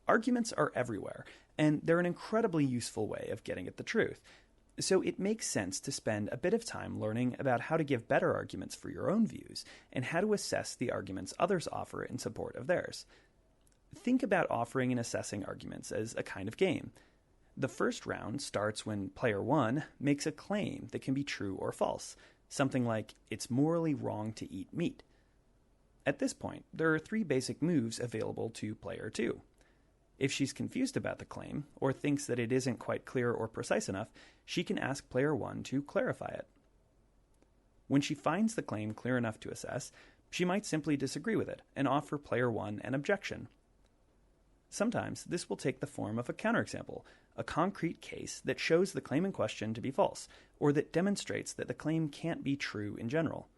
Arguments are everywhere, and they're an incredibly useful way of getting at the truth. So it makes sense to spend a bit of time learning about how to give better arguments for your own views and how to assess the arguments others offer in support of theirs. Think about offering and assessing arguments as a kind of game. The first round starts when player one makes a claim that can be true or false, something like, it's morally wrong to eat meat. At this point, there are three basic moves available to player two. If she's confused about the claim, or thinks that it isn't quite clear or precise enough, she can ask player one to clarify it. When she finds the claim clear enough to assess, she might simply disagree with it and offer player one an objection. Sometimes this will take the form of a counterexample, a concrete case that shows the claim in question to be false, or that demonstrates that the claim can't be true in general.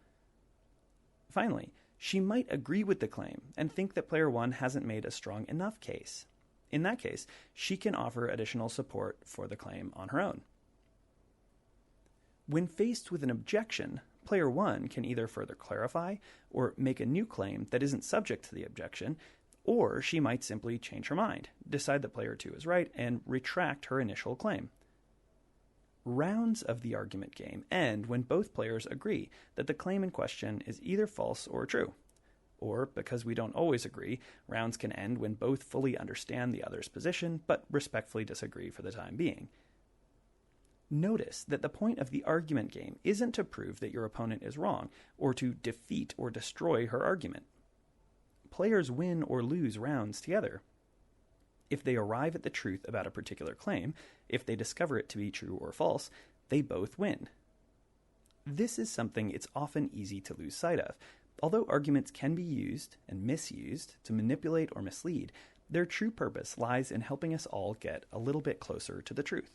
Finally, she might agree with the claim and think that player one hasn't made a strong enough case. In that case, she can offer additional support for the claim on her own. When faced with an objection, player one can either further clarify or make a new claim that isn't subject to the objection, or she might simply change her mind, decide that player two is right, and retract her initial claim. Rounds of the argument game end when both players agree that the claim in question is either false or true. Or, because we don't always agree, rounds can end when both fully understand the other's position, but respectfully disagree for the time being. Notice that the point of the argument game isn't to prove that your opponent is wrong, or to defeat or destroy her argument. Players win or lose rounds together. If they arrive at the truth about a particular claim, if they discover it to be true or false, they both win. This is something it's often easy to lose sight of. Although arguments can be used and misused to manipulate or mislead, their true purpose lies in helping us all get a little bit closer to the truth.